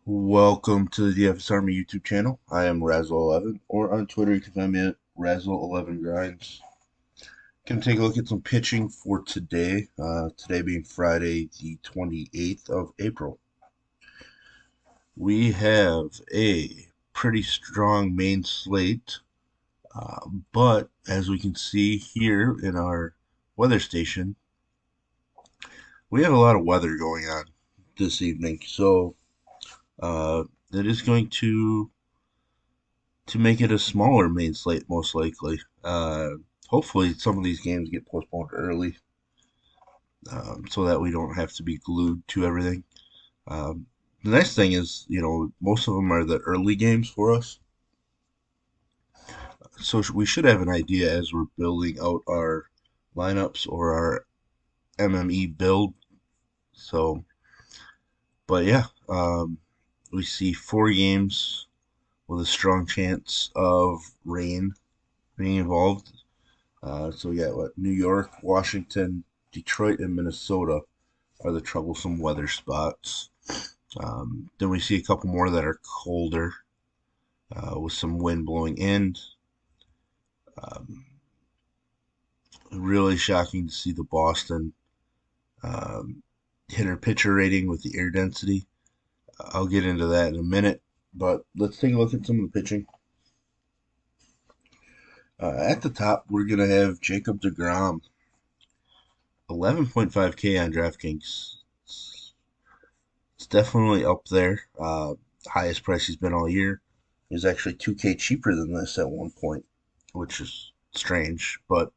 Welcome to the DFS Army YouTube channel. I am Razzle11, or on Twitter you can find me at Razzle11Grinds. Gonna take a look at some pitching for today. Today being Friday, the 28th of April. We have a pretty strong main slate, but as we can see here in our weather station, we have a lot of weather going on this evening. So uh, it is going to make it a smaller main slate, most likely. Hopefully, some of these games get postponed early, so that we don't have to be glued to everything. The nice thing is, most of them are the early games for us, so we should have an idea as we're building out our lineups or our MME build. So, but yeah, we see four games with a strong chance of rain being involved. So we got New York, Washington, Detroit, and Minnesota are the troublesome weather spots. Then we see a couple more that are colder, with some wind blowing in. Um, Really shocking to see the Boston um, hitter pitcher rating with the air density. I'll get into that in a minute, but let's take a look at some of the pitching. At the top, we're going to have Jacob DeGrom, 11.5K on DraftKings. It's definitely up there. Highest price he's been all year. He was actually 2K cheaper than this at one point, which is strange. But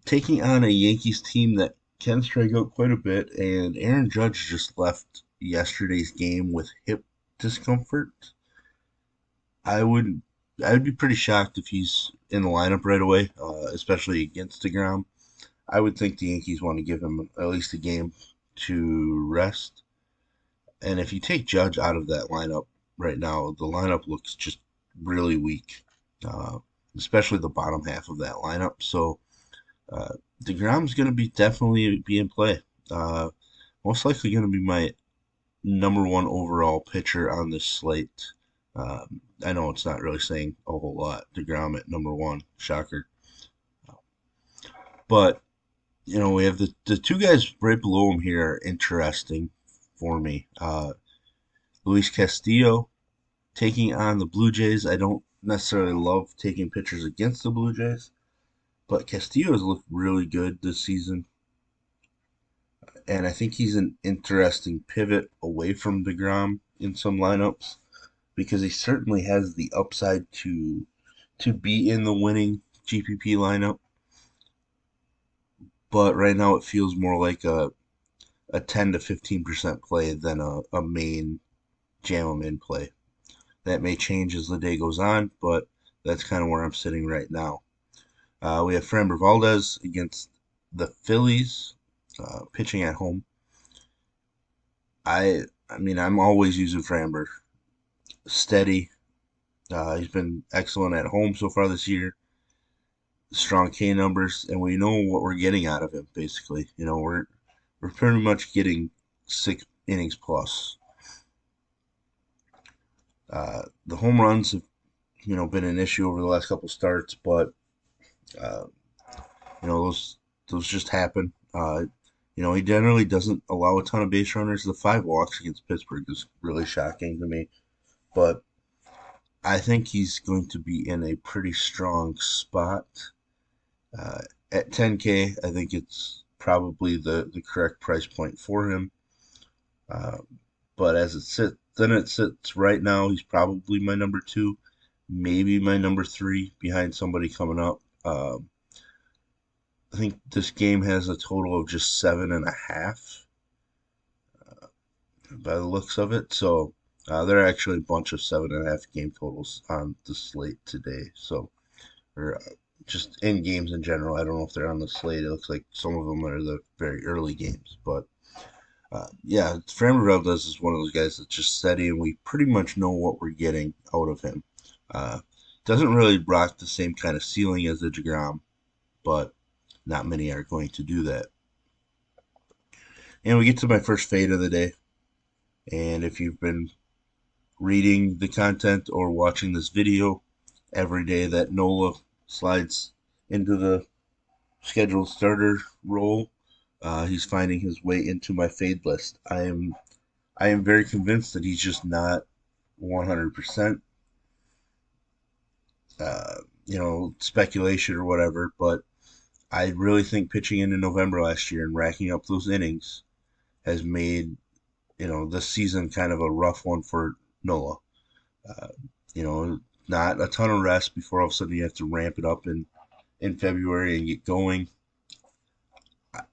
taking on a Yankees team that can strike out quite a bit, and Aaron Judge just left yesterday's game with hip discomfort. I would I would be pretty shocked if he's in the lineup right away, especially against DeGrom. I would think the Yankees want to give him at least a game to rest. And if you take Judge out of that lineup right now, the lineup looks just really weak, uh, especially the bottom half of that lineup. So DeGrom's going to be definitely be in play. Uh, Most likely going to be my number one overall pitcher on this slate. I know it's not really saying a whole lot. DeGrom at number one, shocker. But we have the two guys right below him here are interesting for me. Luis Castillo taking on the Blue Jays. I don't necessarily love taking pitchers against the Blue Jays, but Castillo has looked really good this season, and I think he's an interesting pivot away from DeGrom in some lineups because he certainly has the upside to be in the winning GPP lineup. But right now it feels more like a 10 to 15% play than a main jam 'em in play. That may change as the day goes on, but that's kind of where I'm sitting right now. We have Framber Valdez against the Phillies, pitching at home. I mean, I'm always using Framber. Steady. He's been excellent at home so far this year. Strong K numbers, and we know what we're getting out of him. Basically, we're pretty much getting 6 innings plus. The home runs have been an issue over the last couple starts, but uh, those just happen. He generally doesn't allow a ton of base runners. The 5 walks against Pittsburgh is really shocking to me, but I think he's going to be in a pretty strong spot. Uh, at 10K, I think it's probably the correct price point for him. Uh, but it sits right now. He's probably my number two, maybe my number three behind somebody coming up. I think this game has a total of just 7.5 by the looks of it. So there are actually a bunch of 7.5 game totals on the slate today. So, or just in games in general. I don't know if they're on the slate. It looks like some of them are the very early games. But yeah, Framber Valdez is one of those guys that's just steady, and we pretty much know what we're getting out of him. Uh, doesn't really rock the same kind of ceiling as the DeGrom, but not many are going to do that. And we get to my first fade of the day. And if you've been reading the content or watching this video, every day that Nola slides into the scheduled starter role, he's finding his way into my fade list. I am very convinced that he's just not 100%, speculation or whatever, but I really think pitching into November last year and racking up those innings has made, this season kind of a rough one for Nola. Uh, you know, not a ton of rest before all of a sudden you have to ramp it up in February and get going.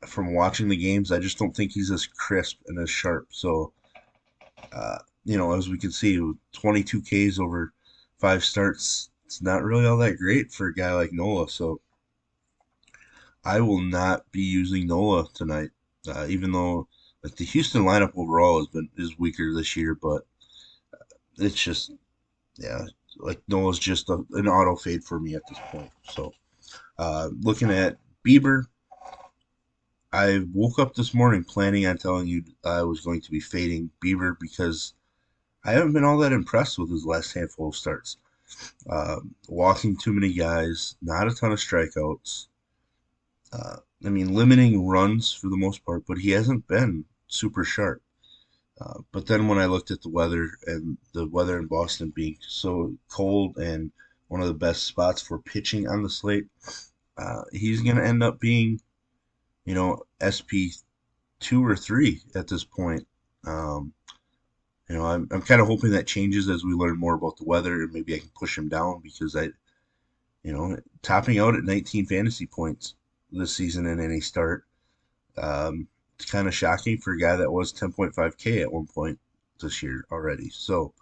From watching the games, I just don't think he's as crisp and as sharp. So, as we can see, 22 Ks over 5 starts, it's not really all that great for a guy like Nola. So, I will not be using Nola tonight, even though like the Houston lineup overall is weaker this year, but it's just yeah, like Nola's just an auto fade for me at this point. So, looking at Bieber, I woke up this morning planning on telling you I was going to be fading Bieber because I haven't been all that impressed with his last handful of starts. Walking too many guys, not a ton of strikeouts. Limiting runs for the most part, but he hasn't been super sharp. But then when I looked at the weather and the weather in Boston being so cold and one of the best spots for pitching on the slate, he's going to end up being, SP 2 or 3 at this point. Um, I'm kind of hoping that changes as we learn more about the weather and maybe I can push him down because topping out at 19 fantasy points this season in any start. It's kind of shocking for a guy that was 10.5K at one point this year already. So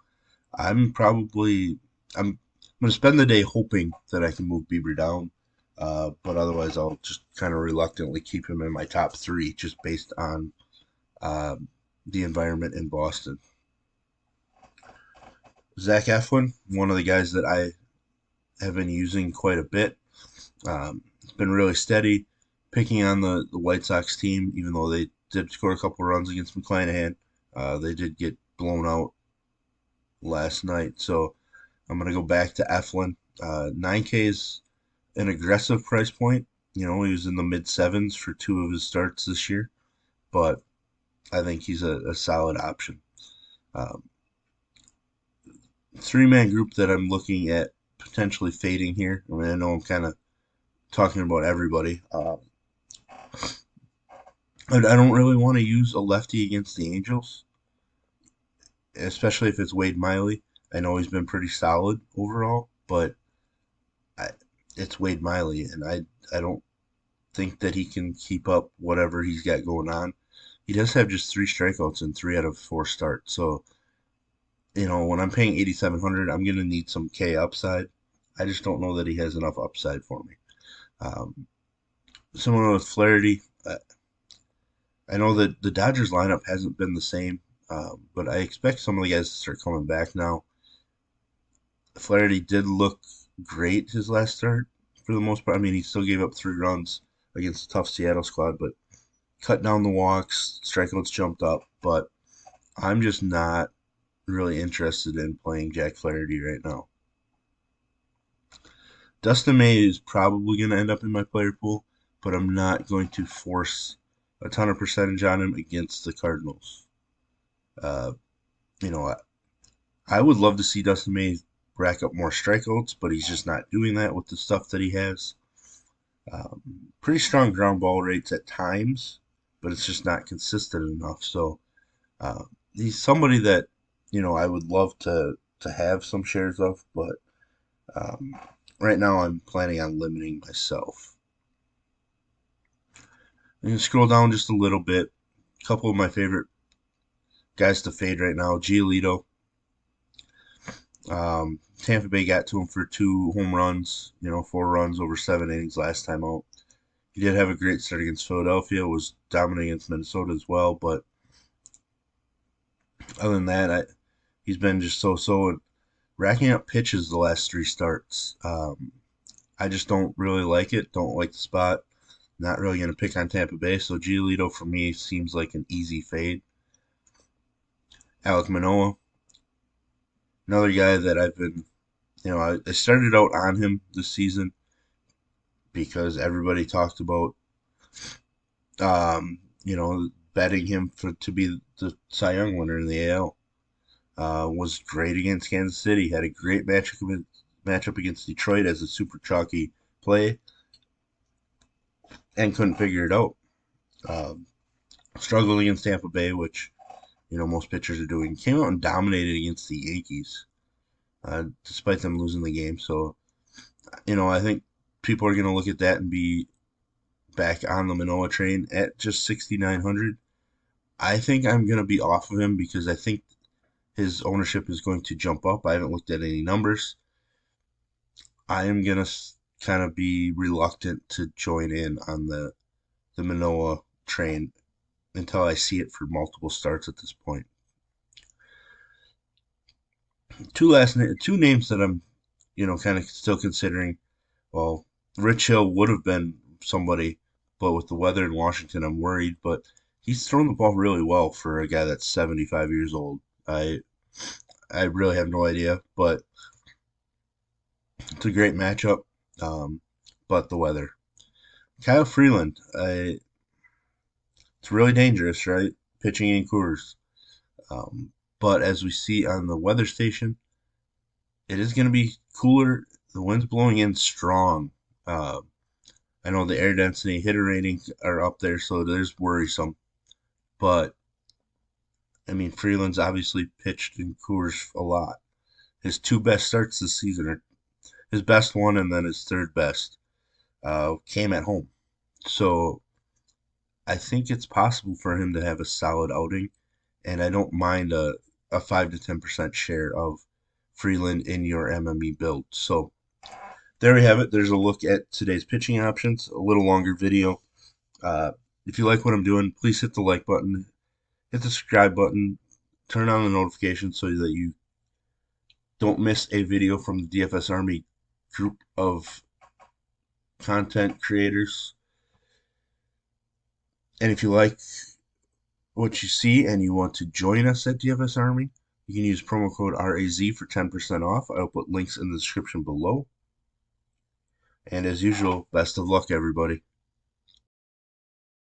I'm going to spend the day hoping that I can move Bieber down. But otherwise, I'll just kind of reluctantly keep him in my top 3 just based on uh, the environment in Boston. Zach Eflin, one of the guys that I have been using quite a bit. It's been really steady, picking on the White Sox team, even though they did score a couple runs against McClanahan. They did get blown out last night, so I'm going to go back to Eflin. 9K is an aggressive price point. He was in the mid sevens for 2 of his starts this year, but I think he's a solid option. Um, 3-man group that I'm looking at potentially fading here. I know I'm kind of talking about everybody. I don't really want to use a lefty against the Angels, especially if it's Wade Miley. I know he's been pretty solid overall, but I, it's Wade Miley, and I don't think that he can keep up whatever he's got going on. He does have just 3 strikeouts in 3 out of 4 starts. So, when I'm paying 8,700, I'm going to need some K upside. I just don't know that he has enough upside for me. Um, Similar with Flaherty, I know that the Dodgers lineup hasn't been the same, but I expect some of the guys to start coming back now. Flaherty did look great his last start for the most part. He still gave up 3 runs against a tough Seattle squad, but cut down the walks, strikeouts jumped up. But I'm just not really interested in playing Jack Flaherty right now. Dustin May is probably going to end up in my player pool, but I'm not going to force a ton of percentage on him against the Cardinals. Uh, you know, I, I would love to see Dustin May rack up more strikeouts, but he's just not doing that with the stuff that he has. Pretty strong ground ball rates at times, but it's just not consistent enough. So uh, he's somebody that I would love to have some shares of, but um, right now I'm planning on limiting myself. I'm gonna scroll down just a little bit. A couple of my favorite guys to fade right now. Giolito. Tampa Bay got to him for 2 home runs, 4 runs over 7 innings last time out. He did have a great start against Philadelphia, was dominant against Minnesota as well, but other than that, he's been just so-so and racking up pitches the last 3 starts. I just don't really like it. Don't like the spot. Not really going to pick on Tampa Bay, so Giolito for me seems like an easy fade. Alec Manoa, another guy that I've been, I started out on him this season because everybody talked about, betting him to be the Cy Young winner in the AL. Was great against Kansas City. Had a great matchup against Detroit as a super chalky play, and couldn't figure it out. Um, Struggled against Tampa Bay, which most pitchers are doing. Came out and dominated against the Yankees, despite them losing the game. So I think people are going to look at that and be back on the Manoa train at just 6,900. I think I'm going to be off of him because I think his ownership is going to jump up. I haven't looked at any numbers. I am going to kind of be reluctant to join in on the Manoa train until I see it for multiple starts at this point. Two names that I'm, kind of still considering. Well, Rich Hill would have been somebody, but with the weather in Washington, I'm worried. But he's thrown the ball really well for a guy that's 75 years old. I really have no idea, but it's a great matchup. Um, but the weather. Kyle Freeland, it's really dangerous, right? Pitching in Coors. Um, but as we see on the weather station, it is going to be cooler. The wind's blowing in strong. Uh, I know the air density, hitter ratings are up there, so it is worrisome. But I mean, Freeland's obviously pitched in Coors a lot. His two best starts this season are his best one, and then his third best came at home. So I think it's possible for him to have a solid outing, and I don't mind a 5 to 10% share of Freeland in your MME build. So there we have it. There's a look at today's pitching options, a little longer video. Uh, if you like what I'm doing, please hit the like button, hit the subscribe button, turn on the notifications so that you don't miss a video from the DFS Army group of content creators. And if you like what you see and you want to join us at DFS Army, you can use promo code RAZ for 10% off. I'll put links in the description below. And as usual, best of luck, everybody.